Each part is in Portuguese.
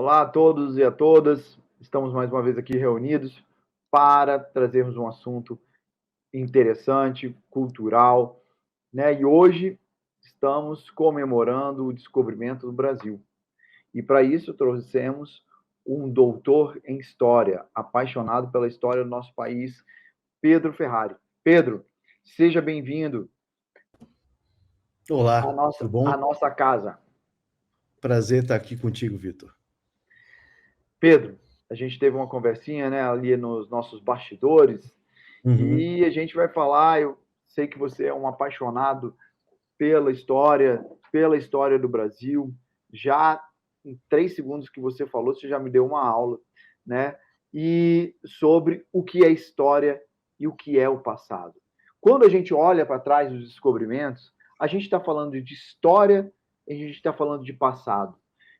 Olá a todos e a todas. Estamos mais uma vez aqui reunidos para trazermos um assunto interessante, cultural, né? E hoje estamos comemorando o descobrimento do Brasil. E para isso trouxemos um doutor em história, apaixonado pela história do nosso país, Pedro Ferrari. Pedro, seja bem-vindo Olá, tudo bom? à nossa casa. Prazer estar aqui contigo, Vitor. Pedro, a gente teve uma conversinha, né, ali nos nossos bastidores, e a gente vai falar. Eu sei que você é um apaixonado pela história do Brasil. Já em 3 segundos que você falou, você já me deu uma aula, né? E sobre o que é história e o que é o passado. Quando a gente olha para trás dos descobrimentos, a gente está falando de história, a gente está falando de passado.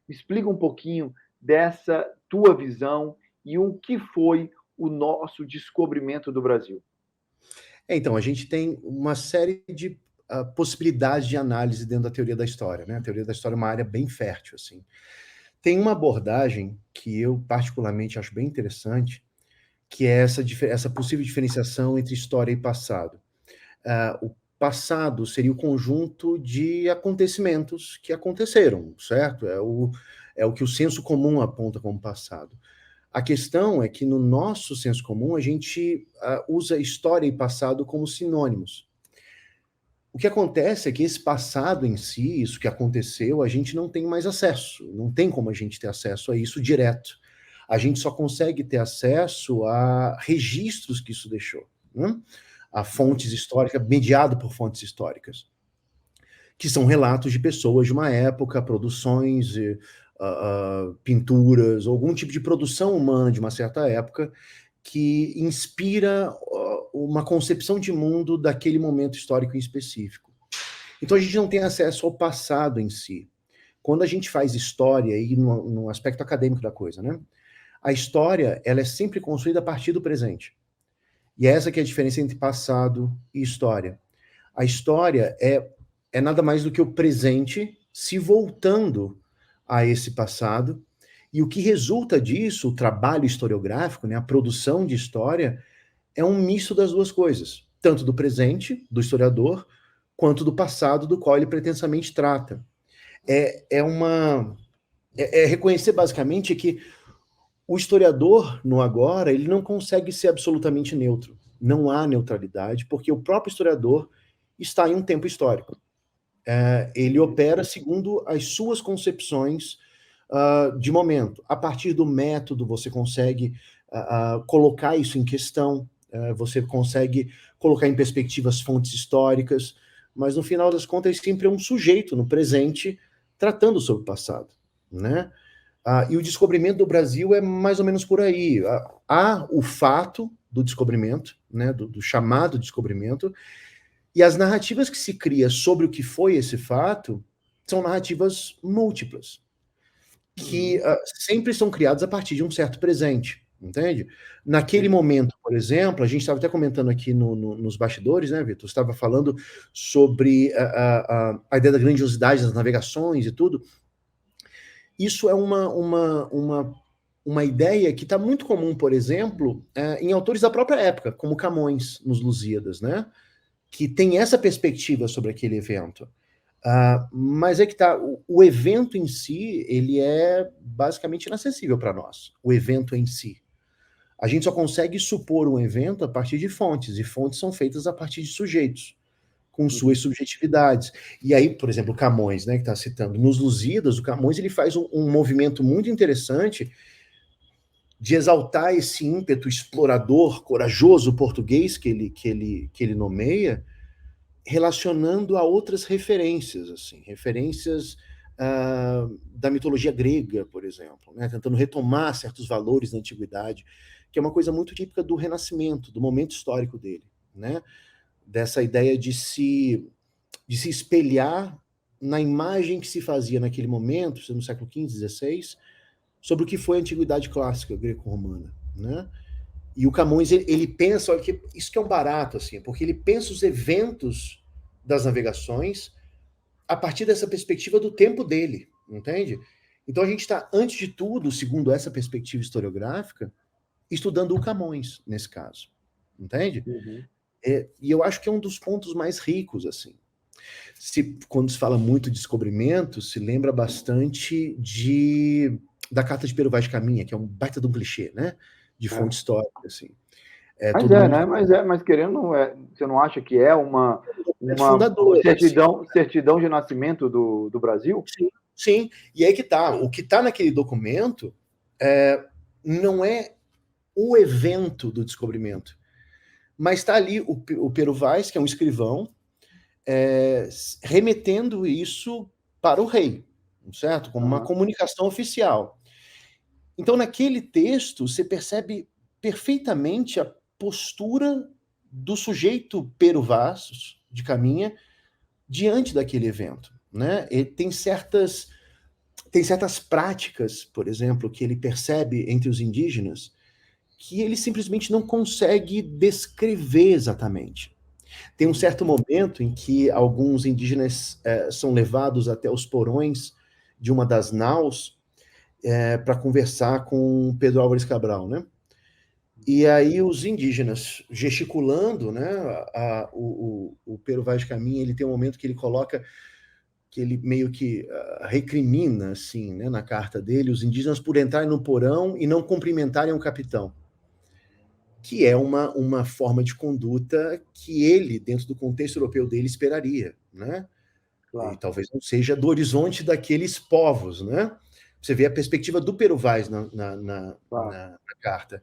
Me explica um pouquinho dessa tua visão e o que foi o nosso descobrimento do Brasil. Então, a gente tem uma série de possibilidades de análise dentro da teoria da história, né? A teoria da história é uma área bem fértil, assim. Tem uma abordagem que eu particularmente acho bem interessante, que é essa possível diferenciação entre história e passado. O passado seria o conjunto de acontecimentos que aconteceram, certo? É o que o senso comum aponta como passado. A questão é que no nosso senso comum a gente usa história e passado como sinônimos. O que acontece é que esse passado em si, isso que aconteceu, a gente não tem mais acesso, não tem como a gente ter acesso a isso direto. A gente só consegue ter acesso a registros que isso deixou, né? A fontes históricas, mediado por fontes históricas, que são relatos de pessoas de uma época, produções, pinturas, ou algum tipo de produção humana de uma certa época que inspira uma concepção de mundo daquele momento histórico em específico. Então a gente não tem acesso ao passado em si. Quando a gente faz história, aí no aspecto acadêmico da coisa, né? A história, ela é sempre construída a partir do presente. E essa que é a diferença entre passado e história. A história é nada mais do que o presente se voltando a esse passado, e o que resulta disso, o trabalho historiográfico, né, a produção de história, é um misto das duas coisas, tanto do presente, do historiador, quanto do passado, do qual ele pretensamente trata. É reconhecer basicamente que o historiador, no agora, ele não consegue ser absolutamente neutro. Não há neutralidade, porque o próprio historiador está em um tempo histórico. Ele opera segundo as suas concepções de momento. A partir do método, você consegue colocar isso em questão, você consegue colocar em perspectiva as fontes históricas, mas no final das contas, sempre é um sujeito no presente tratando sobre o passado, né? E o descobrimento do Brasil é mais ou menos por aí. Há o fato do descobrimento, né, do chamado descobrimento, e as narrativas que se cria sobre o que foi esse fato são narrativas múltiplas, que sempre são criadas a partir de um certo presente, entende? Naquele momento, por exemplo, a gente estava até comentando aqui nos bastidores, né, Vitor? Você estava falando sobre a ideia da grandiosidade das navegações e tudo. Isso é uma ideia que está muito comum, por exemplo, em autores da própria época, como Camões, nos Lusíadas, né? Que tem essa perspectiva sobre aquele evento. Mas é que tá, o evento em si, ele é basicamente inacessível para nós, o evento em si. A gente só consegue supor um evento a partir de fontes, e fontes são feitas a partir de sujeitos, com suas subjetividades. E aí, por exemplo, o Camões, né, que está citando, nos Lusíadas, o Camões ele faz um movimento muito interessante de exaltar esse ímpeto explorador, corajoso português que ele nomeia, relacionando a outras referências, assim, referências da mitologia grega, por exemplo, né, tentando retomar certos valores da antiguidade, que é uma coisa muito típica do Renascimento, do momento histórico dele, né, dessa ideia de se espelhar na imagem que se fazia naquele momento, no século XV, XVI, sobre o que foi a antiguidade clássica greco-romana, né? E o Camões, ele pensa, olha, que isso que é um barato, assim, porque ele pensa os eventos das navegações a partir dessa perspectiva do tempo dele, entende? Então a gente está, antes de tudo, segundo essa perspectiva historiográfica, estudando o Camões, nesse caso. Entende? Uhum. E eu acho que é um dos pontos mais ricos, assim. Quando se fala muito de descobrimento, se lembra bastante da Carta de Pero Vaz de Caminha, que é um baita de um clichê, né? De fonte histórica, assim. Mas Todo mundo né? Mas querendo, você não acha que é uma fundador, certidão de nascimento do Brasil? Sim, sim. E aí que tá. O que tá naquele documento não é o evento do descobrimento, mas está ali o Pero Vaz, que é um escrivão, remetendo isso para o rei, certo? Como uma comunicação oficial. Então, naquele texto, você percebe perfeitamente a postura do sujeito Pero Vaz de Caminha diante daquele evento, né? Ele tem certas práticas, por exemplo, que ele percebe entre os indígenas que ele simplesmente não consegue descrever exatamente. Tem um certo momento em que alguns indígenas são levados até os porões de uma das naus para conversar com Pedro Álvares Cabral, né? E aí os indígenas gesticulando, né? O Pero Vaz de Caminha, ele tem um momento que ele coloca, que ele meio que recrimina, assim, né, na carta dele, os indígenas por entrarem no porão e não cumprimentarem o capitão, que é uma forma de conduta que ele, dentro do contexto europeu dele, esperaria, né? Claro. E talvez não seja do horizonte daqueles povos, né? Você vê a perspectiva do Pero Vaz na carta.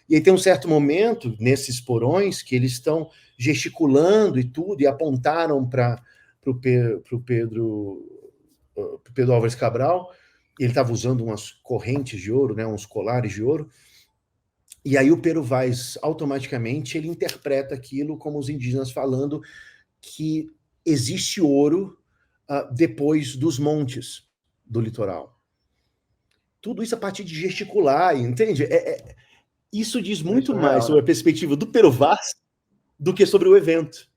E aí tem um certo momento, nesses porões, que eles estão gesticulando e tudo, e apontaram para o Pedro Álvares Cabral, ele estava usando umas correntes de ouro, né, uns colares de ouro, e aí o Pero Vaz, automaticamente, ele interpreta aquilo como os indígenas falando que existe ouro depois dos montes do litoral. Tudo isso a partir de gesticular, entende? Isso diz muito mais sobre a perspectiva do Pero Vaz do que sobre o evento.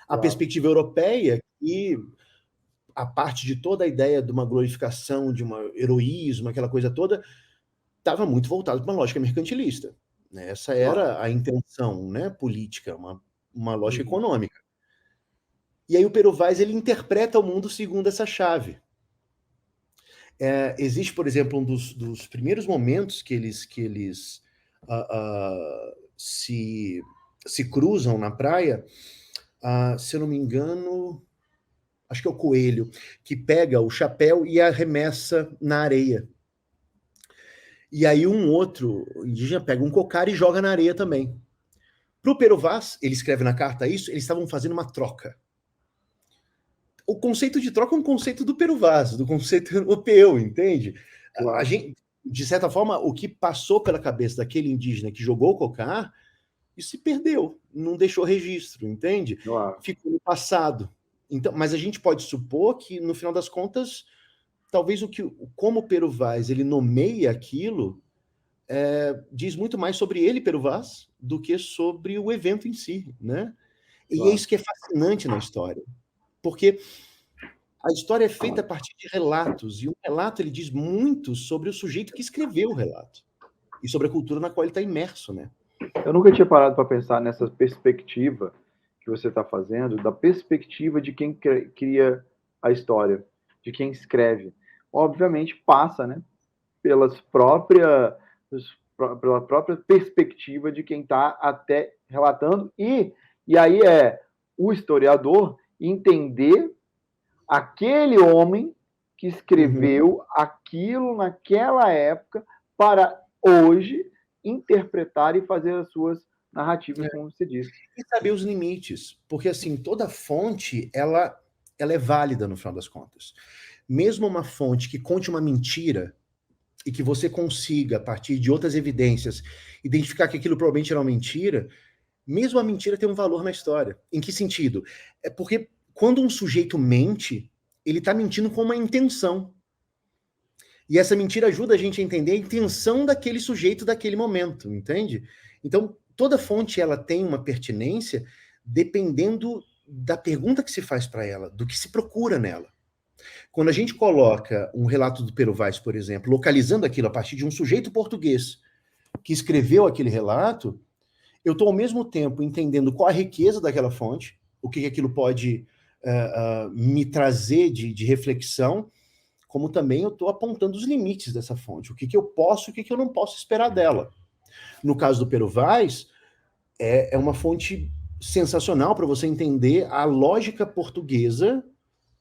A perspectiva europeia, e a parte de toda a ideia de uma glorificação, de um heroísmo, aquela coisa toda, estava muito voltado para uma lógica mercantilista. Né? Essa era a intenção, né, política, uma lógica econômica. E aí o Pero Vaz, ele interpreta o mundo segundo essa chave. Existe, por exemplo, um dos primeiros momentos que eles se cruzam na praia, se eu não me engano, acho que é o Coelho, que pega o chapéu e arremessa na areia. E aí um outro indígena pega um cocar e joga na areia também. Para o Pero Vaz, ele escreve na carta isso, eles estavam fazendo uma troca. O conceito de troca é um conceito do Pero Vaz, do conceito europeu, entende? Claro. A gente, de certa forma, o que passou pela cabeça daquele indígena que jogou o cocar, isso se perdeu, não deixou registro, entende? Claro. Ficou no passado. Então, mas a gente pode supor que, no final das contas, talvez como o Pero Vaz ele nomeia aquilo, diz muito mais sobre ele, Pero Vaz, do que sobre o evento em si, né? E claro. É isso que é fascinante na história, porque a história é feita a partir de relatos, e o relato ele diz muito sobre o sujeito que escreveu o relato, e sobre a cultura na qual ele está imerso, né? Eu nunca tinha parado para pensar nessa perspectiva que você está fazendo, da perspectiva de quem cria a história, de quem escreve. Obviamente passa, né, pela própria perspectiva de quem está até relatando, e aí o historiador entender aquele homem que escreveu aquilo naquela época para hoje interpretar e fazer as suas narrativas, como você disse. E saber os limites, porque assim, toda fonte, ela é válida no final das contas. Mesmo uma fonte que conte uma mentira e que você consiga, a partir de outras evidências, identificar que aquilo provavelmente era uma mentira, mesmo a mentira tem um valor na história. Em que sentido? É porque quando um sujeito mente, ele está mentindo com uma intenção. E essa mentira ajuda a gente a entender a intenção daquele sujeito daquele momento, entende? Então, toda fonte ela tem uma pertinência dependendo da pergunta que se faz para ela, do que se procura nela. Quando a gente coloca um relato do Pero Vaz, por exemplo, localizando aquilo a partir de um sujeito português que escreveu aquele relato, eu estou ao mesmo tempo entendendo qual a riqueza daquela fonte, o que aquilo pode me trazer de reflexão, como também eu estou apontando os limites dessa fonte, o que eu posso e o que eu não posso esperar dela. No caso do Pero Vaz, é uma fonte sensacional para você entender a lógica portuguesa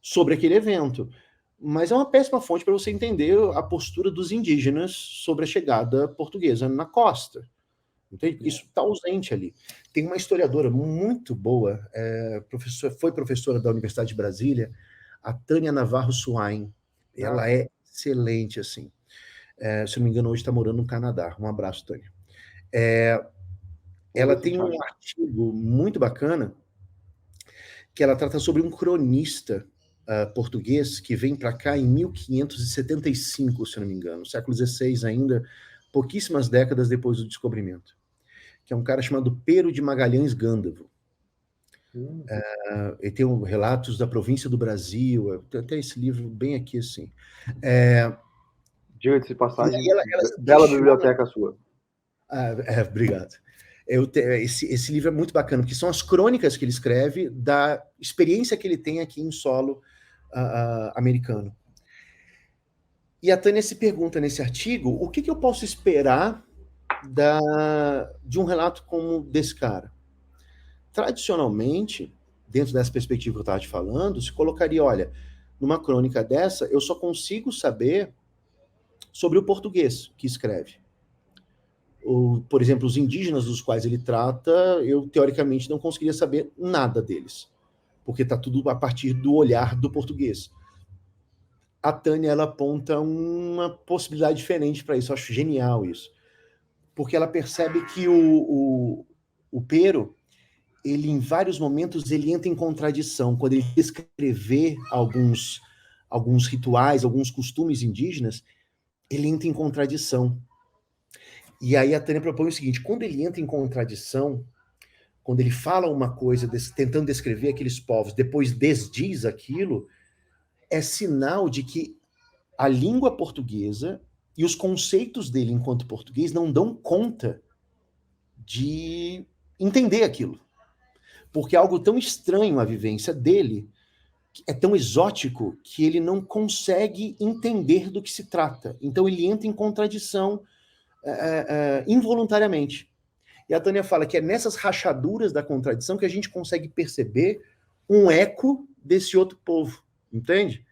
sobre aquele evento. Mas é uma péssima fonte para você entender a postura dos indígenas sobre a chegada portuguesa na costa. Entende? Isso está ausente ali. Tem uma historiadora muito boa, foi professora da Universidade de Brasília, a Tânia Navarro Swain. Ela é excelente, assim. Se não me engano, hoje está morando no Canadá. Um abraço, Tânia. Ela tem um artigo muito bacana que ela trata sobre um cronista português que vem para cá em 1575, se não me engano, século XVI ainda, pouquíssimas décadas depois do descobrimento, que é um cara chamado Pero de Magalhães Gândavo. Ele tem relatos da província do Brasil, tem até esse livro bem aqui assim. Diga-se de passagem, bela biblioteca sua. Obrigado. Esse livro é muito bacana, porque são as crônicas que ele escreve da experiência que ele tem aqui em solo americano. E a Tânia se pergunta nesse artigo, o que eu posso esperar de um relato como desse cara? Tradicionalmente, dentro dessa perspectiva que eu estava te falando, se colocaria, olha, numa crônica dessa, eu só consigo saber sobre o português que escreve. Por exemplo, os indígenas dos quais ele trata, eu teoricamente não conseguiria saber nada deles, porque está tudo a partir do olhar do português. A Tânia, ela aponta uma possibilidade diferente para isso, eu acho genial isso, porque ela percebe que o Pero, ele em vários momentos ele entra em contradição, quando ele descrever alguns rituais, alguns costumes indígenas, ele entra em contradição. E aí a Tânia propõe o seguinte, quando ele entra em contradição, quando ele fala uma coisa, tentando descrever aqueles povos, depois desdiz aquilo, é sinal de que a língua portuguesa e os conceitos dele enquanto português não dão conta de entender aquilo. Porque é algo tão estranho a vivência dele, é tão exótico, que ele não consegue entender do que se trata. Então ele entra em contradição involuntariamente. E a Tânia fala que é nessas rachaduras da contradição que a gente consegue perceber um eco desse outro povo, entende?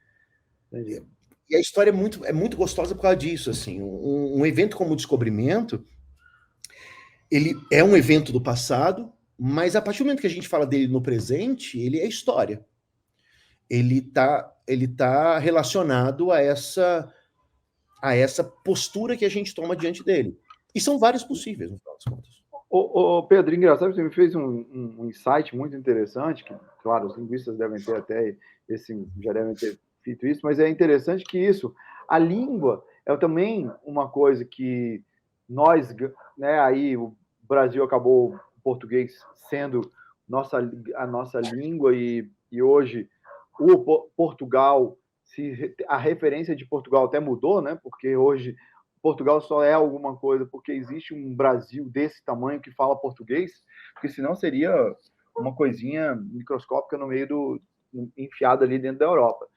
Entendi. E a história é muito gostosa por causa disso, assim. Um evento como o descobrimento, ele é um evento do passado, mas a partir do momento que a gente fala dele no presente, ele é história. Ele tá relacionado a essa postura que a gente toma diante dele. E são várias possíveis, no final das contas. Pedro, engraçado, você me fez um insight muito interessante, que, claro, os linguistas devem ter até já devem ter feito isso, mas é interessante que a língua é também uma coisa que nós, né, aí o Brasil acabou o português sendo a nossa língua e hoje o Portugal, a referência de Portugal até mudou, né, porque hoje Portugal só é alguma coisa porque existe um Brasil desse tamanho que fala português, porque senão seria uma coisinha microscópica no meio enfiada ali dentro da Europa.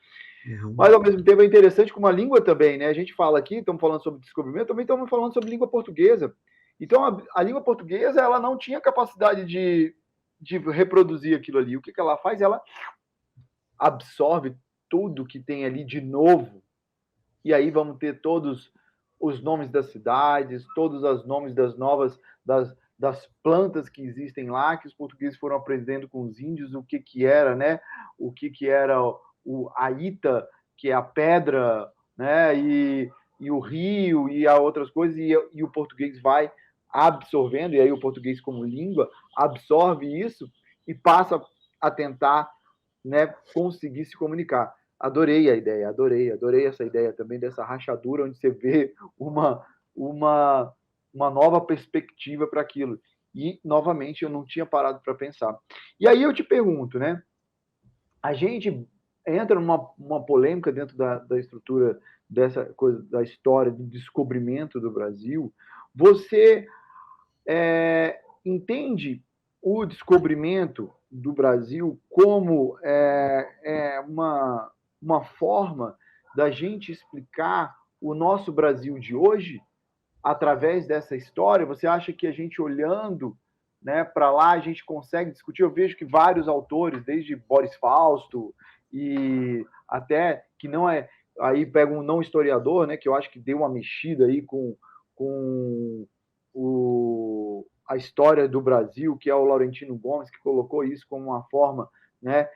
Uhum. Mas, ao mesmo tempo, é interessante como a língua também, né? A gente fala aqui, estamos falando sobre descobrimento, também estamos falando sobre língua portuguesa. Então, a língua portuguesa, ela não tinha capacidade de reproduzir aquilo ali. O que ela faz? Ela absorve tudo que tem ali de novo. E aí vamos ter todos os nomes das cidades, todos os nomes das plantas que existem lá, que os portugueses foram aprendendo com os índios, o que era, né? O que era a Ita, que é a pedra, né? E o rio, e a outras coisas, e o português vai absorvendo, e aí o português como língua absorve isso e passa a tentar, né, conseguir se comunicar. Adorei a ideia, adorei essa ideia também dessa rachadura, onde você vê uma nova perspectiva para aquilo. E, novamente, eu não tinha parado para pensar. E aí eu te pergunto, né? A gente entra numa polêmica dentro da estrutura dessa coisa, da história do descobrimento do Brasil. Você entende o descobrimento do Brasil como uma forma da gente explicar o nosso Brasil de hoje através dessa história? Você acha que a gente olhando, né, para lá a gente consegue discutir? Eu vejo que vários autores, desde Boris Fausto e até que não é, aí pega um não historiador, né, que eu acho que deu uma mexida aí com a história do Brasil, que é o Laurentino Gomes, que colocou isso como uma forma, né,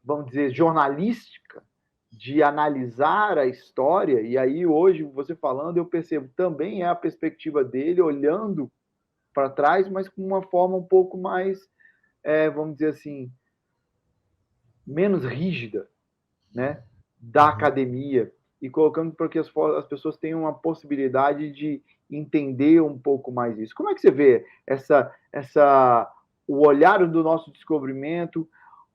vamos dizer, jornalística de analisar a história. E aí hoje, você falando, eu percebo também é a perspectiva dele olhando para trás, mas com uma forma um pouco mais, vamos dizer assim, menos rígida, né, da academia, e colocando para que as pessoas tenham uma possibilidade de entender um pouco mais isso. Como é que você vê o olhar do nosso descobrimento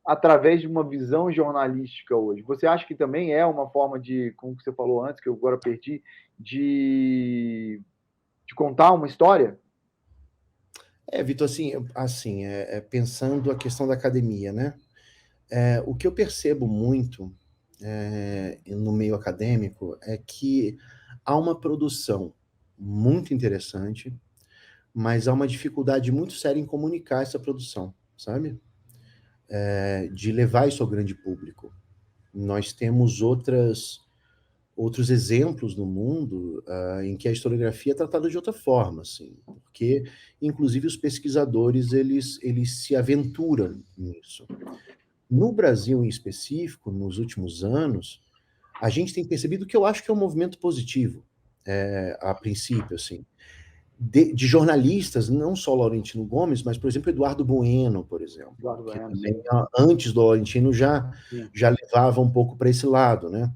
através de uma visão jornalística hoje? Você acha que também é uma forma de, como você falou antes, que eu agora perdi, de contar uma história? Vitor, assim, pensando a questão da academia, né? O que eu percebo muito no meio acadêmico é que há uma produção muito interessante, mas há uma dificuldade muito séria em comunicar essa produção, sabe? De levar isso ao grande público. Nós temos outros exemplos no mundo em que a historiografia é tratada de outra forma, assim, porque, inclusive, os pesquisadores eles se aventuram nisso. No Brasil, em específico, nos últimos anos, a gente tem percebido que eu acho que é um movimento positivo, a princípio, assim, de jornalistas, não só Laurentino Gomes, mas, por exemplo, Eduardo Bueno, por exemplo, Eduardo que Bueno, também, sim. antes do Laurentino, Sim. já levava um pouco para esse lado, né?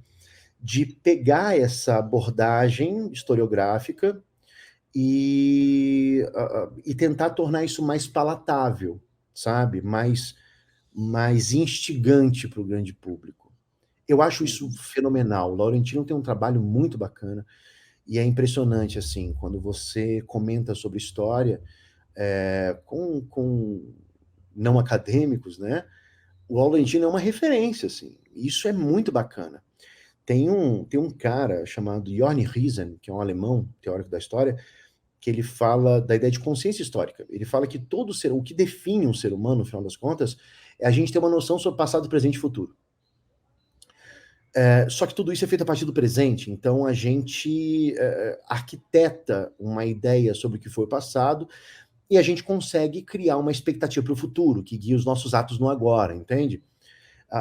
De pegar essa abordagem historiográfica e tentar tornar isso mais palatável, sabe? Mais instigante para o grande público. Eu acho isso fenomenal. O Laurentino tem um trabalho muito bacana e é impressionante, assim, quando você comenta sobre história com não acadêmicos, né? O Laurentino é uma referência, assim. Isso é muito bacana. Tem um cara chamado Jorn Riesen, que é um alemão, teórico da história, que ele fala da ideia de consciência histórica. Ele fala que o que define um ser humano, no final das contas, é a gente ter uma noção sobre passado, presente e futuro. Só que tudo isso é feito a partir do presente, então a gente arquiteta uma ideia sobre o que foi o passado e a gente consegue criar uma expectativa para o futuro, que guia os nossos atos no agora, entende?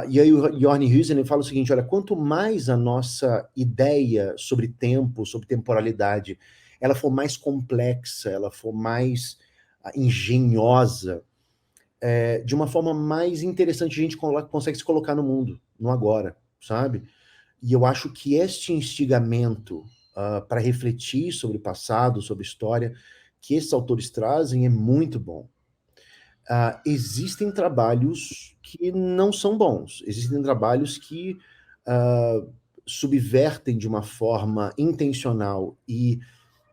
E aí o Jorn Husen fala o seguinte, olha, quanto mais a nossa ideia sobre tempo, sobre temporalidade, ela for mais complexa, ela for mais engenhosa, de uma forma mais interessante a gente consegue se colocar no mundo, no agora, sabe? E eu acho que este instigamento para refletir sobre o passado, sobre história, que esses autores trazem é muito bom. Existem trabalhos que não são bons, existem trabalhos que subvertem de uma forma intencional e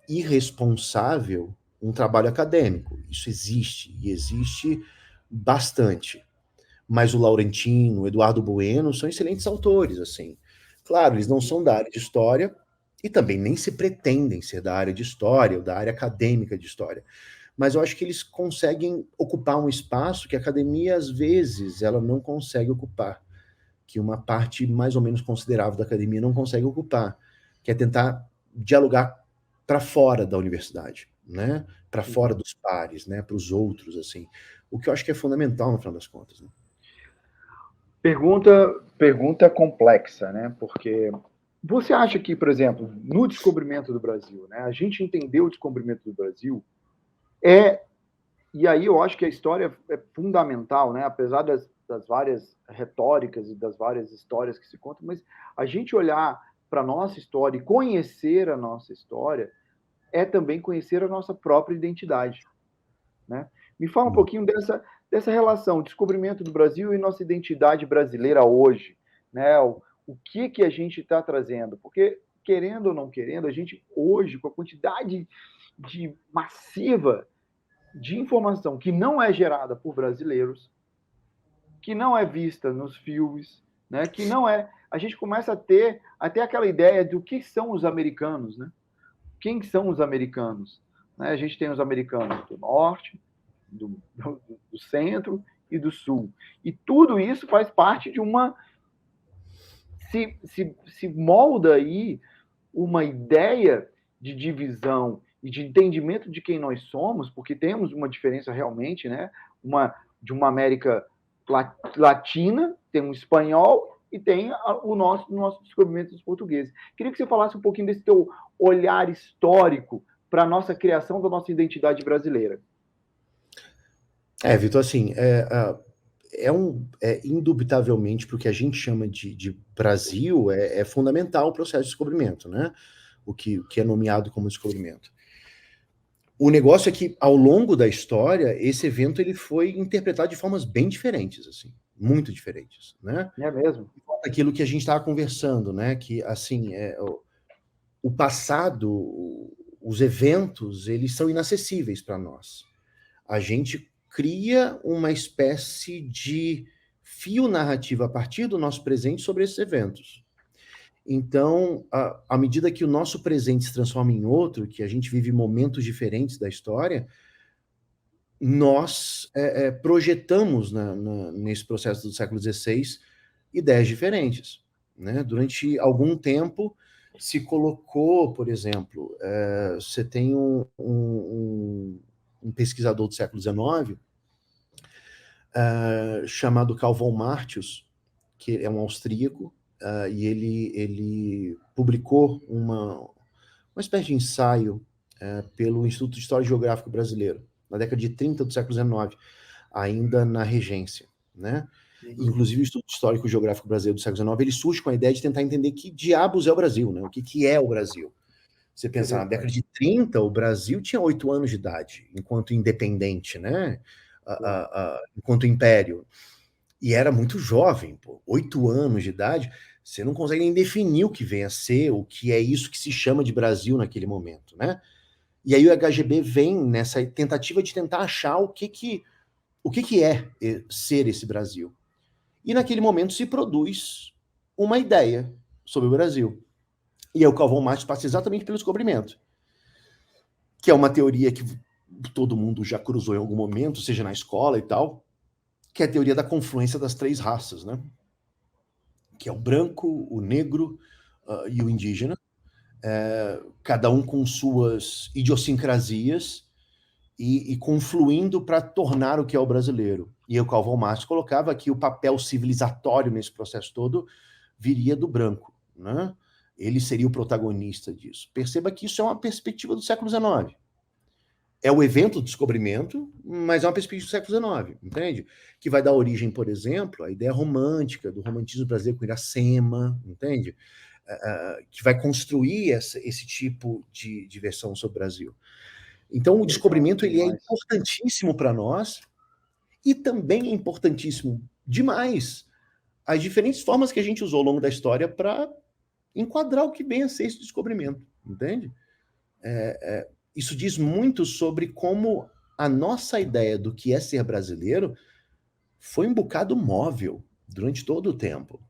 irresponsável um trabalho acadêmico. Isso existe, e existe bastante. Mas o Laurentino, o Eduardo Bueno são excelentes autores, assim. Claro, eles não são da área de história e também nem se pretendem ser da área de história ou da área acadêmica de história. Mas eu acho que eles conseguem ocupar um espaço que a academia, às vezes, ela não consegue ocupar, que uma parte mais ou menos considerável da academia não consegue ocupar, que é tentar dialogar para fora da universidade, né? Para fora dos pares, né? Para os outros, assim. O que eu acho que é fundamental, no final das contas, né? Pergunta complexa, né? Porque você acha que, por exemplo, no descobrimento do Brasil, né, a gente entendeu o descobrimento do Brasil, e aí eu acho que a história é fundamental, né? Apesar das várias retóricas e das várias histórias que se contam, mas a gente olhar para a nossa história e conhecer a nossa história é também conhecer a nossa própria identidade, né? Me fala um pouquinho dessa relação, descobrimento do Brasil e nossa identidade brasileira hoje, né? O que a gente está trazendo? Porque, querendo ou não querendo, a gente hoje, com a quantidade massiva de informação que não é gerada por brasileiros, que não é vista nos filmes, né? Que não é... A gente começa a ter até aquela ideia do que são os americanos, né? Quem são os americanos? Né? A gente tem os americanos do norte, do centro e do sul. E tudo isso faz parte de uma... Se molda aí uma ideia de divisão e de entendimento de quem nós somos, porque temos uma diferença realmente, né? De uma América Latina, tem um espanhol e tem o nosso descobrimento dos portugueses. Queria que você falasse um pouquinho desse teu olhar histórico para a nossa criação da nossa identidade brasileira. Vitor, assim, indubitavelmente, porque a gente chama de Brasil, é fundamental o processo de descobrimento, né? O que é nomeado como descobrimento. O negócio é que, ao longo da história, esse evento ele foi interpretado de formas bem diferentes, assim, muito diferentes, né? É mesmo? Aquilo que a gente estava conversando, né? Que, assim, o passado, os eventos, eles são inacessíveis para nós. A gente cria uma espécie de fio narrativo a partir do nosso presente sobre esses eventos. Então, à medida que o nosso presente se transforma em outro, que a gente vive momentos diferentes da história, nós projetamos nesse processo do século XVI ideias diferentes, né? Durante algum tempo se colocou, por exemplo, você tem um pesquisador do século XIX chamado Karl von Martius, que é um austríaco, e ele publicou uma espécie de ensaio pelo Instituto de História e Geográfico Brasileiro, na década de 30 do século XIX, ainda na regência, né? Inclusive, o Instituto Histórico e Geográfico Brasileiro do século XIX, ele surge com a ideia de tentar entender que diabos é o Brasil, né? O que é o Brasil. Você pensar, na década de 30, o Brasil tinha 8 anos de idade, enquanto independente, né? Enquanto império. E era muito jovem, pô. 8 anos de idade, você não consegue nem definir o que vem a ser, o que é isso que se chama de Brasil naquele momento, né? E aí o HGB vem nessa tentativa de tentar achar o que é ser esse Brasil. E naquele momento se produz uma ideia sobre o Brasil. E aí o Karl von Marx passa exatamente pelo descobrimento, que é uma teoria que todo mundo já cruzou em algum momento, seja na escola e tal, que é a teoria da confluência das 3 raças, né? Que é o branco, o negro e o indígena, cada um com suas idiosincrasias e confluindo para tornar o que é o brasileiro. E o Karl von Marx colocava que o papel civilizatório nesse processo todo viria do branco, né? Ele seria o protagonista disso. Perceba que isso é uma perspectiva do século XIX. É o evento do descobrimento, mas é uma perspectiva do século XIX, entende? Que vai dar origem, por exemplo, à ideia romântica, do romantismo brasileiro com Iracema, entende? Que vai construir esse tipo de versão sobre o Brasil. Então, o descobrimento ele é importantíssimo para nós e também é importantíssimo demais as diferentes formas que a gente usou ao longo da história para enquadrar o que vem a ser esse descobrimento, entende? Isso diz muito sobre como a nossa ideia do que é ser brasileiro foi um bocado móvel durante todo o tempo.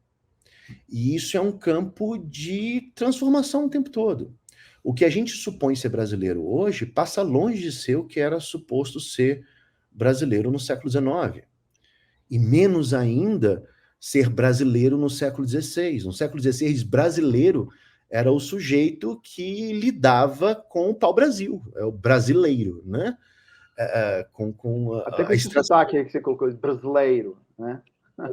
E isso é um campo de transformação o tempo todo. O que a gente supõe ser brasileiro hoje passa longe de ser o que era suposto ser brasileiro no século XIX. E menos ainda ser brasileiro no século XVI. No século XVI, brasileiro era o sujeito que lidava com o pau-brasil, é o brasileiro, né? Até com esse sotaque aí que você colocou, brasileiro, né?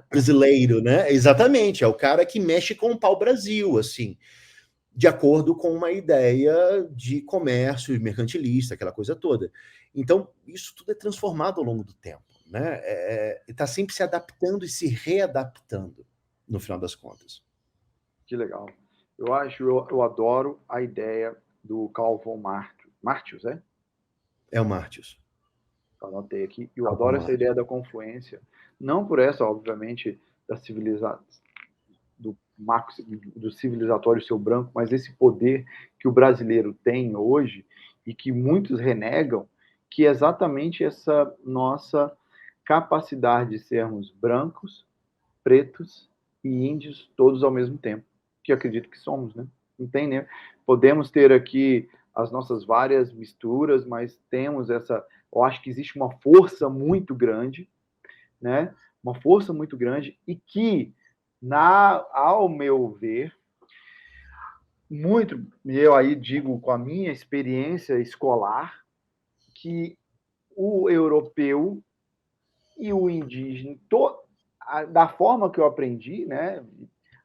Brasileiro, né? Exatamente, é o cara que mexe com o pau-brasil, assim, de acordo com uma ideia de comércio mercantilista, aquela coisa toda. Então, isso tudo é transformado ao longo do tempo, né? Está sempre se adaptando e se readaptando, no final das contas. Que legal. Eu adoro a ideia do Karl von Martius, é? É o Martius. Eu anotei aqui. Eu Tá, adoro vamos lá. essa ideia da confluência. Não por essa, obviamente, do marco do civilizatório seu branco, mas esse poder que o brasileiro tem hoje e que muitos renegam, que é exatamente essa nossa capacidade de sermos brancos, pretos e índios todos ao mesmo tempo, que acredito que somos, né? Não tem, né? Podemos ter aqui as nossas várias misturas, mas temos essa, eu acho que existe uma força muito grande, né? Uma força muito grande e que, ao meu ver, muito, eu aí digo com a minha experiência escolar, que o europeu e o indígena, da forma que eu aprendi, né,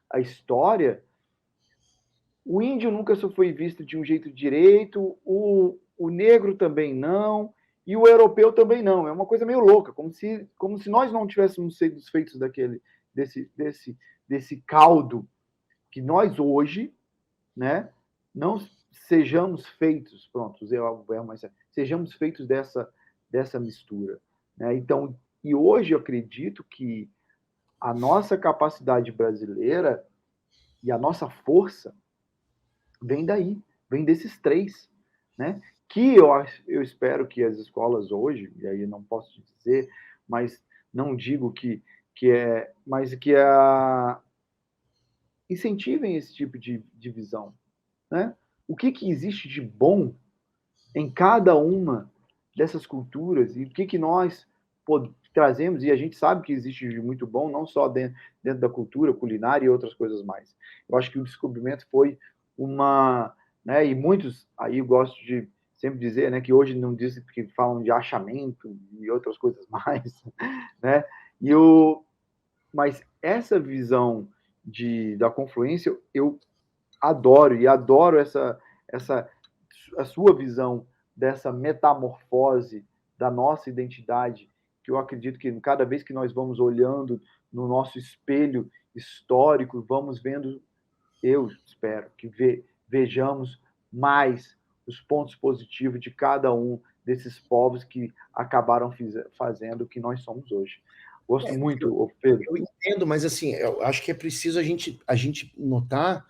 a história, o índio nunca só foi visto de um jeito direito, o negro também não, e o europeu também não. É uma coisa meio louca, como se nós não tivéssemos sido feitos desse caldo que nós hoje, né, não sejamos feitos, pronto, usei algo bem, mas sejamos feitos dessa mistura. Né? Então, e hoje eu acredito que a nossa capacidade brasileira e a nossa força vem daí, vem desses três, né? Que eu espero que as escolas hoje, e aí não posso dizer, mas não digo que é, mas que incentivem esse tipo de visão, né? O que existe de bom em cada uma dessas culturas e o que nós trazemos, e a gente sabe que existe de muito bom, não só dentro da cultura, culinária e outras coisas mais. Eu acho que o descobrimento foi uma. Né, e muitos aí eu gosto de sempre dizer, né, que hoje não dizem que falam de achamento e outras coisas mais, né? Mas essa visão da confluência eu adoro e adoro essa a sua visão dessa metamorfose da nossa identidade, que eu acredito que cada vez que nós vamos olhando no nosso espelho histórico, vamos vendo, eu espero que vejamos mais os pontos positivos de cada um desses povos que acabaram fazendo o que nós somos hoje. Gosto muito, Pedro. Eu entendo, mas assim, eu acho que é preciso a gente notar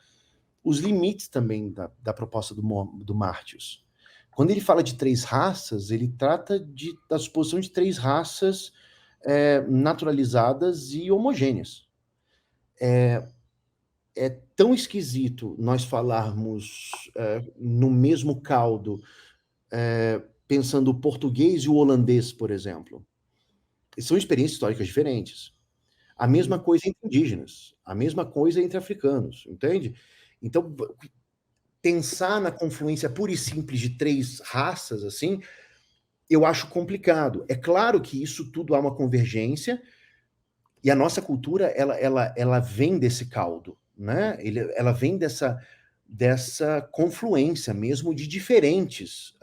os limites também da proposta do Martius. Quando ele fala de três raças, ele trata da suposição de três raças naturalizadas e homogêneas. É tão esquisito nós falarmos no mesmo caldo, pensando o português e o holandês, por exemplo. São experiências históricas diferentes. A mesma coisa entre indígenas, a mesma coisa entre africanos, entende? Então, pensar na confluência pura e simples de três raças, assim, eu acho complicado. É claro que isso tudo há uma convergência, e a nossa cultura, ela vem desse caldo, né? Ela vem dessa confluência mesmo de diferentes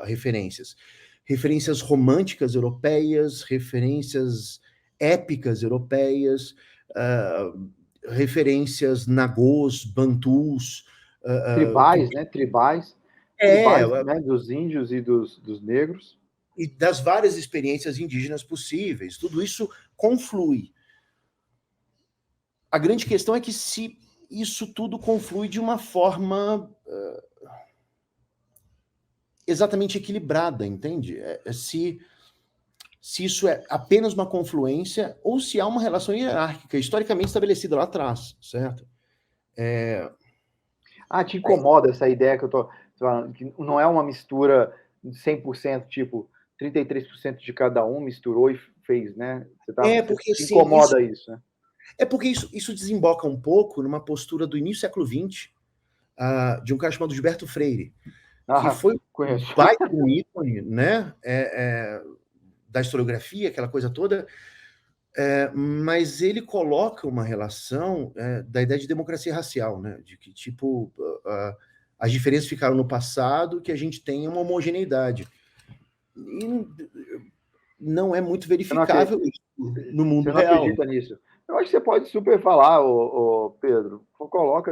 referências. Referências românticas europeias, referências épicas europeias, referências nagôs, bantus. Tribais, né? Tribais, É, né? Dos índios e dos negros. e das várias experiências indígenas possíveis. Tudo isso conflui. A grande questão é que se isso tudo conflui de uma forma exatamente equilibrada, entende? Se isso é apenas uma confluência ou se há uma relação hierárquica historicamente estabelecida lá atrás, certo? Te incomoda essa ideia que eu tô falando, que não é uma mistura 100%, tipo, 33% de cada um misturou e fez, né? Você Porque te assim, incomoda isso, né? porque isso desemboca um pouco numa postura do início do século XX, de um cara chamado Gilberto Freire, que foi um Conheço. baita um ícone, né? Da historiografia, aquela coisa toda, mas ele coloca uma relação da ideia de democracia racial, né? De que, tipo, as diferenças ficaram no passado, que a gente tem uma homogeneidade. E não é muito verificável no mundo Você não real. acredita nisso? Eu acho que você pode super falar, Pedro. Coloca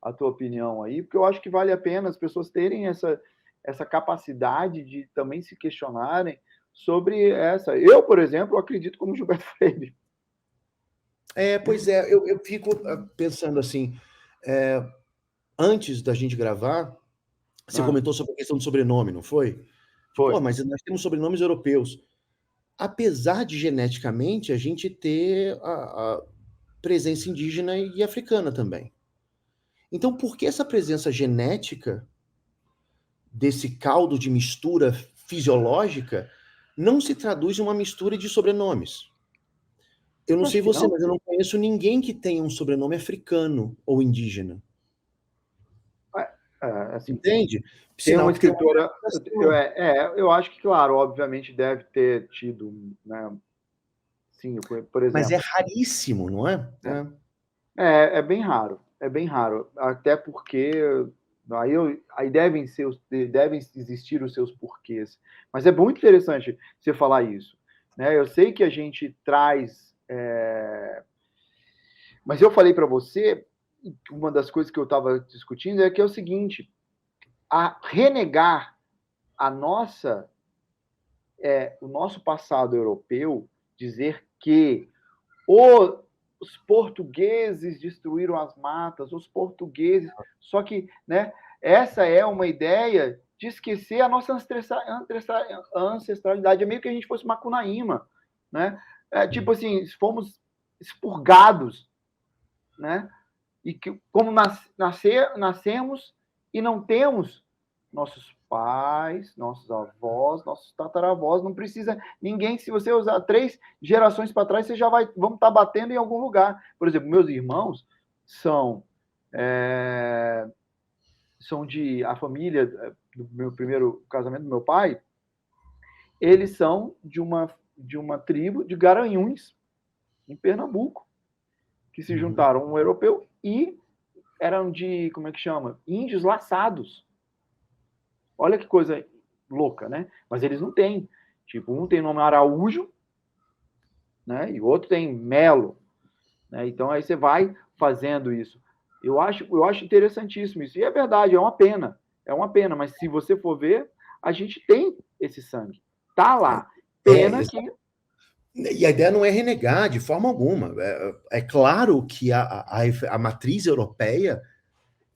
a tua opinião aí, porque eu acho que vale a pena as pessoas terem essa capacidade de também se questionarem sobre essa. Eu, por exemplo, acredito como Gilberto Freire. Pois é, eu fico pensando assim, antes da gente gravar, você comentou sobre a questão do sobrenome, não foi? Foi. Pô, mas nós temos sobrenomes europeus. Apesar de geneticamente a gente ter a presença indígena e africana também. Então, por que essa presença genética desse caldo de mistura fisiológica não se traduz em uma mistura de sobrenomes? Eu não sei Acho que você, não. mas eu não conheço ninguém que tenha um sobrenome africano ou indígena. Assim, Entende? tem uma Sinal que tem uma escritora. adaptação. Eu acho que, claro, obviamente deve ter tido, né? Sim, por Mas é exemplo. raríssimo, não é? É bem raro. É bem raro. Até porque aí devem existir os seus porquês. Mas é muito interessante você falar isso. Né? Eu sei que a gente traz. Mas eu falei para você, uma das coisas que eu estava discutindo é que é o seguinte: a renegar a o nosso passado europeu, dizer que os portugueses destruíram as matas, os portugueses. Só que, né, essa é uma ideia de esquecer a nossa ancestralidade. É meio que a gente fosse Macunaíma, né? Tipo assim, fomos expurgados, né? E que, como nascemos e não temos nossos pais, nossos avós, nossos tataravós, não precisa ninguém, se você usar 3 gerações para trás, você já vamos estar batendo em algum lugar. Por exemplo, meus irmãos são de a família do meu primeiro casamento do meu pai, eles são de uma tribo de Garanhuns, em Pernambuco, que se juntaram um europeu e eram de, como é que chama? Índios laçados. Olha que coisa louca, né? Mas eles não têm. Tipo, um tem nome Araújo, né? E o outro tem Melo, né? Então aí você vai fazendo isso. Eu acho interessantíssimo isso. E é verdade, é uma pena. É uma pena, mas se você for ver, a gente tem esse sangue. Tá lá. Pena que. E a ideia não é renegar de forma alguma. É claro que a matriz europeia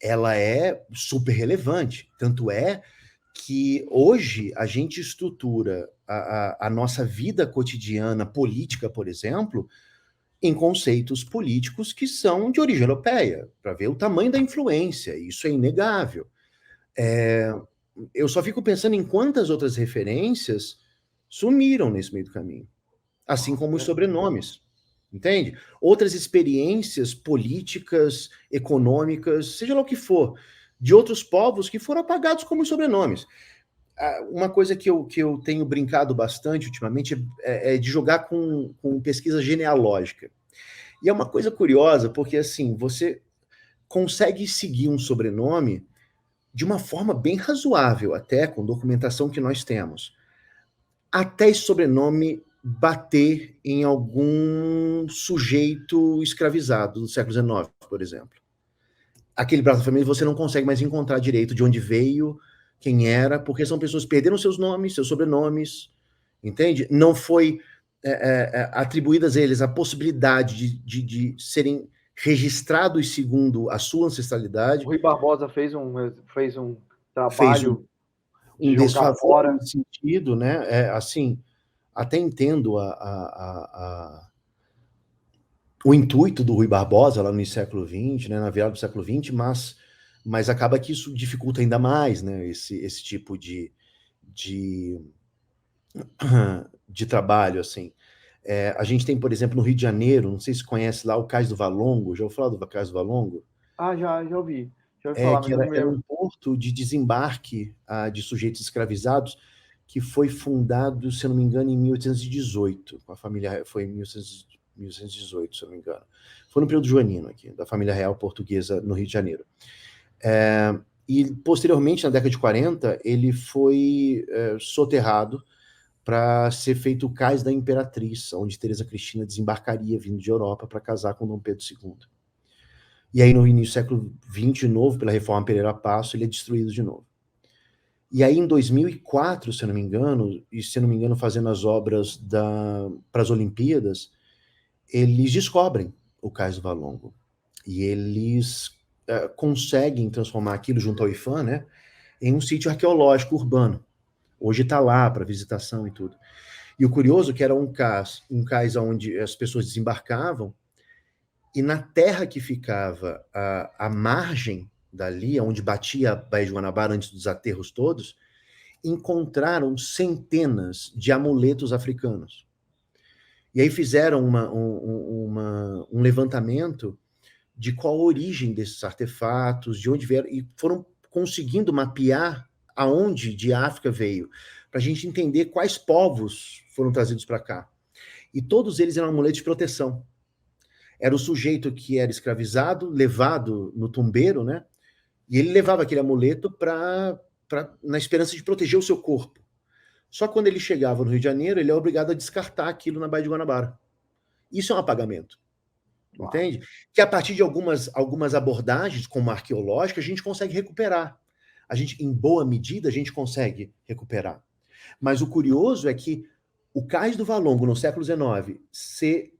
ela é super relevante. Tanto é que hoje a gente estrutura a nossa vida cotidiana política, por exemplo, em conceitos políticos que são de origem europeia, para ver o tamanho da influência. Isso é inegável. Eu só fico pensando em quantas outras referências sumiram nesse meio do caminho, assim como os sobrenomes, entende? Outras experiências políticas, econômicas, seja lá o que for, de outros povos que foram apagados como os sobrenomes. Uma coisa que eu tenho brincado bastante ultimamente é de jogar com pesquisa genealógica. E é uma coisa curiosa, porque assim, você consegue seguir um sobrenome de uma forma bem razoável, até com documentação que nós temos. Até esse sobrenome bater em algum sujeito escravizado do século XIX, por exemplo. Aquele braço da família você não consegue mais encontrar direito de onde veio, quem era, porque são pessoas que perderam seus nomes, seus sobrenomes, entende? Não foi atribuídas a eles a possibilidade de serem registrados segundo a sua ancestralidade. O Rui Barbosa fez um Fez trabalho de um jogar desfavor fora. nesse sentido, né? Assim, até entendo o intuito do Rui Barbosa lá no século XX, né, na virada do século XX, mas acaba que isso dificulta ainda mais, né, esse tipo de, de trabalho, assim. A gente tem, por exemplo, no Rio de Janeiro, não sei se conhece lá o Cais do Valongo, já ouviu falar do Cais do Valongo? Já ouvi. Já ouvi falar, Que mas eu não me era lembro. um porto de desembarque de sujeitos escravizados que foi fundado, se eu não me engano, em 1818, com a família, foi em 1818, se eu não me engano. Foi no período joanino aqui, da família real portuguesa no Rio de Janeiro. E, posteriormente, na década de 40, ele foi soterrado para ser feito o cais da Imperatriz, onde Teresa Cristina desembarcaria vindo de Europa para casar com Dom Pedro II. E aí, no início do século XX, de novo, pela Reforma Pereira Passo, ele é destruído de novo. E aí, em 2004, se eu não me engano, fazendo as obras para as Olimpíadas, eles descobrem o Cais do Valongo. E eles conseguem transformar aquilo, junto ao IPHAN, né, em um sítio arqueológico urbano. Hoje está lá para visitação e tudo. E o curioso é que era um cais onde as pessoas desembarcavam, e na terra que ficava a margem dali, onde batia a Baía de Guanabara antes dos aterros todos, encontraram centenas de amuletos africanos. E aí fizeram um levantamento de qual a origem desses artefatos, de onde vieram, e foram conseguindo mapear aonde de África veio, para a gente entender quais povos foram trazidos para cá. E todos eles eram amuletos de proteção. Era o sujeito que era escravizado, levado no tumbeiro, né? E ele levava aquele amuleto na esperança de proteger o seu corpo. Só que quando ele chegava no Rio de Janeiro, ele é obrigado a descartar aquilo na Baía de Guanabara. Isso é um apagamento. Entende? Que a partir de algumas abordagens, como a arqueológica, a gente consegue recuperar. Em boa medida, a gente consegue recuperar. Mas o curioso é que o Cais do Valongo, no século XIX, ser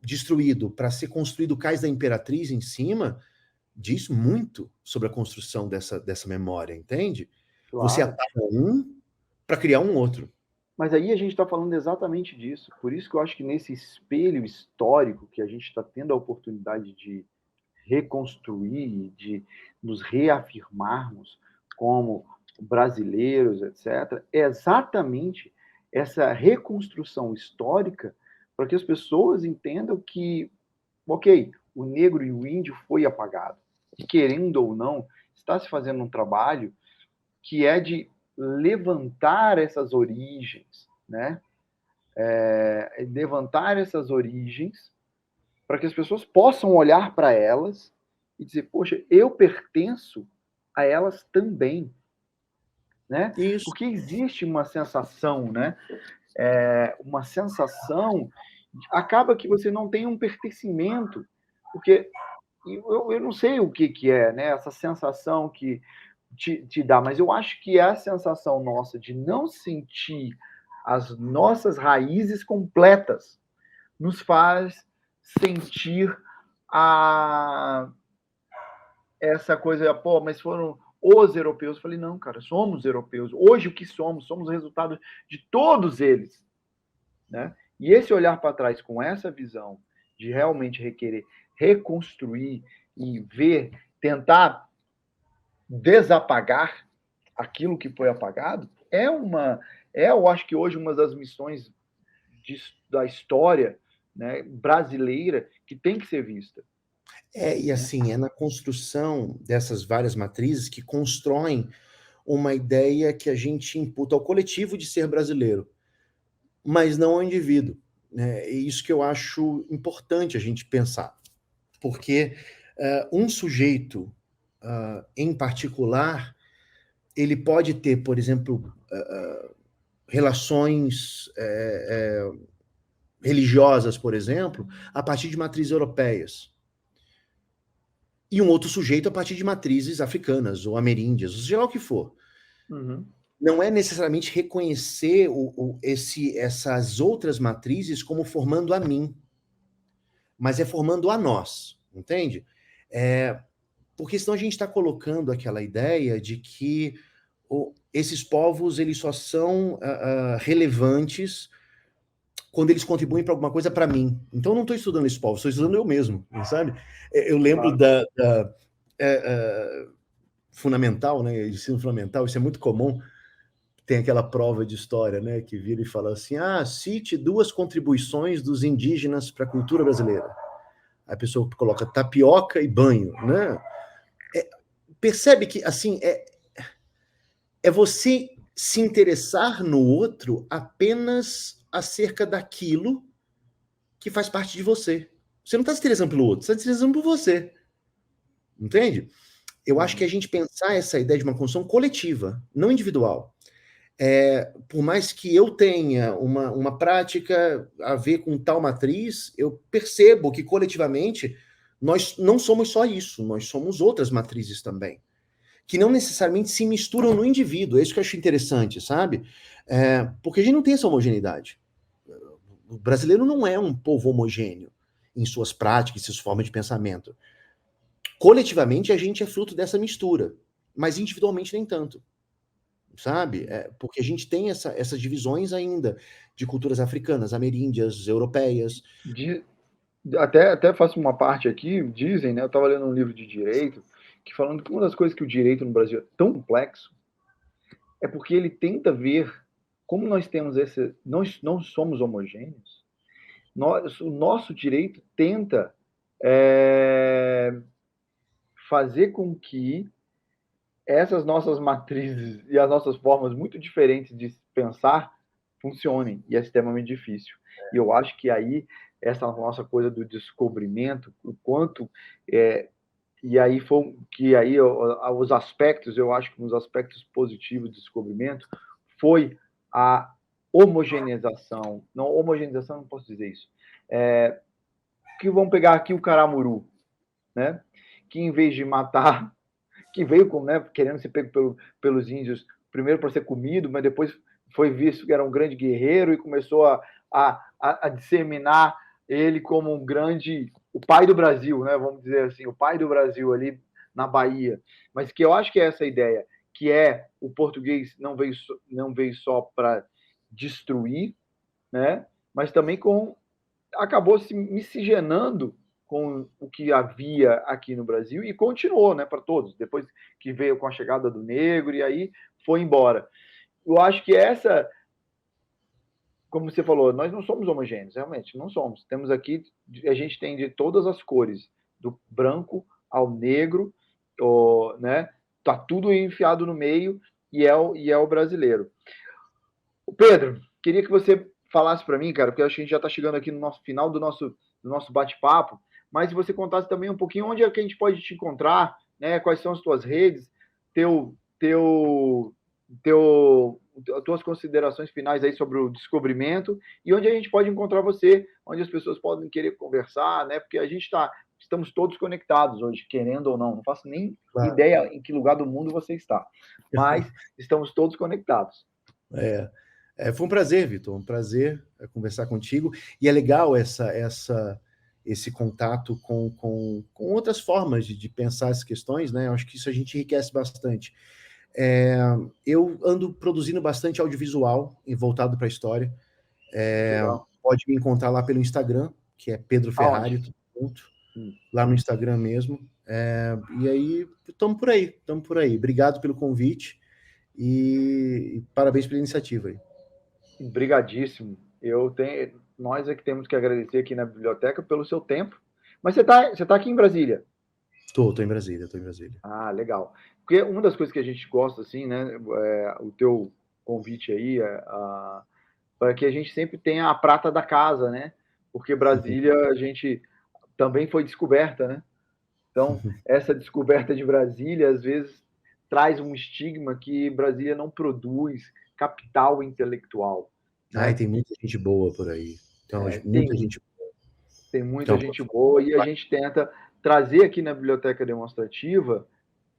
destruído para ser construído o Cais da Imperatriz em cima, diz muito sobre a construção dessa memória, entende? Claro. Você apaga um para criar um outro. Mas aí a gente está falando exatamente disso. Por isso que eu acho que nesse espelho histórico que a gente está tendo a oportunidade de reconstruir, de nos reafirmarmos como brasileiros, etc., é exatamente essa reconstrução histórica para que as pessoas entendam que, ok, o negro e o índio foi apagado. E, querendo ou não, está se fazendo um trabalho que é de levantar essas origens, né? Levantar essas origens para que as pessoas possam olhar para elas e dizer, poxa, eu pertenço a elas também, né? Isso. Porque existe uma sensação, né? Uma sensação, acaba que você não tem um pertencimento, porque eu não sei o que é, né? Essa sensação que te dá, mas eu acho que é a sensação nossa de não sentir as nossas raízes completas nos faz sentir essa coisa, pô, mas foram os europeus. Eu falei, não, cara, somos europeus. Hoje o que somos o resultado de todos eles, né? E esse olhar para trás com essa visão de realmente requerer reconstruir e ver, tentar desapagar aquilo que foi apagado, eu acho que hoje uma das missões da história, né, brasileira que tem que ser vista. E assim, é na construção dessas várias matrizes que constroem uma ideia que a gente imputa ao coletivo de ser brasileiro, mas não ao indivíduo. É isso que eu acho importante a gente pensar, porque um sujeito em particular, ele pode ter, por exemplo, relações religiosas, por exemplo, a partir de matrizes europeias. E um outro sujeito a partir de matrizes africanas ou ameríndias, seja lá o que for. Uhum. Não é necessariamente reconhecer essas outras matrizes como formando a mim, mas é formando a nós, entende? Porque senão a gente está colocando aquela ideia de que esses povos eles só são relevantes quando eles contribuem para alguma coisa para mim. Então eu não estou estudando esses povos, estou estudando eu mesmo, sabe? Eu lembro da fundamental, né? Ensino fundamental, isso é muito comum. Tem aquela prova de história, né? Que vira e fala assim: cite 2 contribuições dos indígenas para a cultura brasileira. A pessoa coloca tapioca e banho, né? Percebe que, assim, é você se interessar no outro apenas acerca daquilo que faz parte de você. Você não está se interessando pelo outro, você está se interessando por você. Entende? Eu acho que a gente pensar essa ideia de uma construção coletiva, não individual. Por mais que eu tenha uma prática a ver com tal matriz, eu percebo que coletivamente nós não somos só isso, nós somos outras matrizes também. que não necessariamente se misturam no indivíduo. É isso que eu acho interessante, sabe? Porque a gente não tem essa homogeneidade. O brasileiro não é um povo homogêneo em suas práticas, em suas formas de pensamento. Coletivamente, a gente é fruto dessa mistura, mas individualmente nem tanto, sabe? Porque a gente tem essas divisões ainda de culturas africanas, ameríndias, europeias. Até faço uma parte aqui, dizem, né? Eu estava lendo um livro de direito, que falando que uma das coisas que o direito no Brasil é tão complexo é porque ele tenta ver como nós temos nós não somos homogêneos. O nosso direito tenta fazer com que essas nossas matrizes e as nossas formas muito diferentes de pensar funcionem, e é extremamente difícil. E eu acho que aí, essa nossa coisa do descobrimento, o quanto. E aí foi que aí os aspectos, eu acho que um dos aspectos positivos do descobrimento foi a homogeneização. Não, homogeneização, não posso dizer isso. Que vamos pegar aqui o caramuru, né? Que em vez de matar, que veio querendo ser pego pelos índios, primeiro para ser comido, mas depois foi visto que era um grande guerreiro e começou a disseminar ele como um grande, o pai do Brasil, né? Vamos dizer assim, o pai do Brasil ali na Bahia. Mas que eu acho que é essa ideia, que o português não veio só para destruir, né? Mas também acabou se miscigenando com o que havia aqui no Brasil e continuou, né, para todos, depois que veio com a chegada do negro e aí foi embora. Eu acho que como você falou, nós não somos homogêneos, realmente, não somos. Temos aqui, a gente tem de todas as cores, do branco ao negro, né, tá tudo enfiado no meio e é o brasileiro. Pedro, queria que você falasse para mim, cara, porque acho que a gente já está chegando aqui no nosso final do nosso bate-papo, mas se você contasse também um pouquinho onde é que a gente pode te encontrar, né? Quais são as tuas redes, as tuas considerações finais aí sobre o descobrimento e onde a gente pode encontrar você, onde as pessoas podem querer conversar, né? Porque estamos todos conectados hoje, querendo ou não. Não faço nem ideia em que lugar do mundo você está, mas estamos todos conectados. Foi um prazer, Vitor, um prazer conversar contigo. E é legal esse contato com outras formas de pensar as questões, né? Eu acho que isso a gente enriquece bastante. Eu ando produzindo bastante audiovisual voltado para a história. Pode me encontrar lá pelo Instagram, que é Pedro Ferrari, tudo junto, lá no Instagram mesmo. E aí, estamos por aí. Obrigado pelo convite e parabéns pela iniciativa aí. Brigadíssimo. Nós é que temos que agradecer aqui na biblioteca pelo seu tempo. Mas você tá aqui em Brasília? Tô em Brasília. Ah, legal. Porque uma das coisas que a gente gosta, assim, né, o teu convite aí, para que a gente sempre tenha a prata da casa, né? Porque Brasília, a gente também foi descoberta, né? Então, essa descoberta de Brasília, às vezes, traz um estigma que Brasília não produz capital intelectual. Né? Tem muita gente boa por aí. Tem muita gente boa e a gente tenta trazer aqui na biblioteca demonstrativa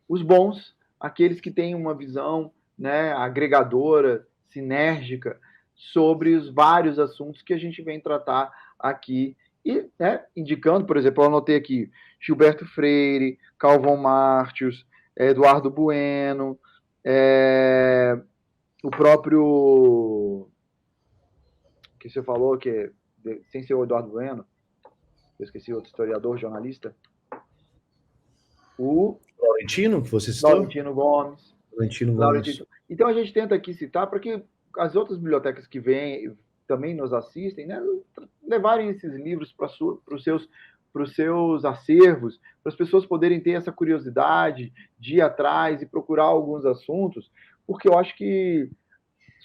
os bons, aqueles que têm uma visão, né, agregadora, sinérgica sobre os vários assuntos que a gente vem tratar aqui e, né, indicando, por exemplo, eu anotei aqui Gilberto Freire, Calvão Martius, Eduardo Bueno, o próprio que você falou que sem ser o Eduardo Bueno, eu esqueci outro historiador, jornalista, o Laurentino, que você citou? Laurentino Gomes. Então a gente tenta aqui citar para que as outras bibliotecas que também nos assistem, né, levarem esses livros para os seus acervos, para as pessoas poderem ter essa curiosidade de ir atrás e procurar alguns assuntos, porque eu acho que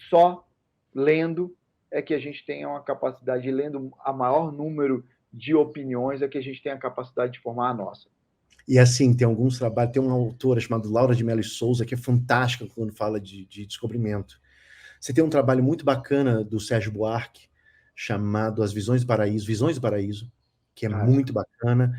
só lendo é que a gente tem uma capacidade, lendo a maior número de opiniões, é que a gente tem a capacidade de formar a nossa. E assim, tem alguns trabalhos, tem uma autora chamada Laura de Melo Souza, que é fantástica quando fala de descobrimento. Você tem um trabalho muito bacana do Sérgio Buarque, chamado Visões do Paraíso, que é muito bacana,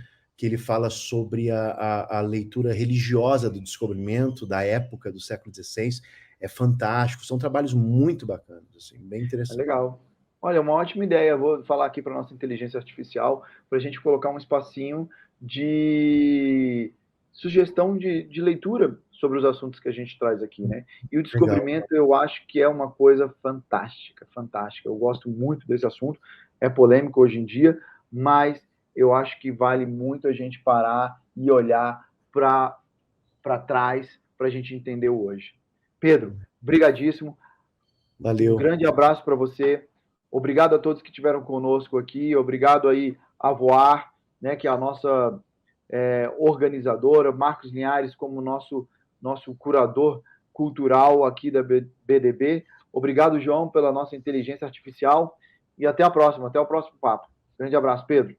que ele fala sobre a leitura religiosa do descobrimento da época do século XVI. É fantástico, são trabalhos muito bacanas, assim, bem interessantes. Legal. Olha, uma ótima ideia. Vou falar aqui para a nossa inteligência artificial, para a gente colocar um espacinho de sugestão de leitura sobre os assuntos que a gente traz aqui, né? E o descobrimento, eu acho que é uma coisa fantástica, fantástica. Eu gosto muito desse assunto, é polêmico hoje em dia, mas eu acho que vale muito a gente parar e olhar para trás para a gente entender o hoje. Pedro, brigadíssimo. Valeu. Um grande abraço para você. Obrigado a todos que estiveram conosco aqui. Obrigado aí a Voar, né, que é a nossa organizadora, Marcos Linhares como nosso curador cultural aqui da BDB. Obrigado, João, pela nossa inteligência artificial. E até a próxima, até o próximo papo. Grande abraço, Pedro.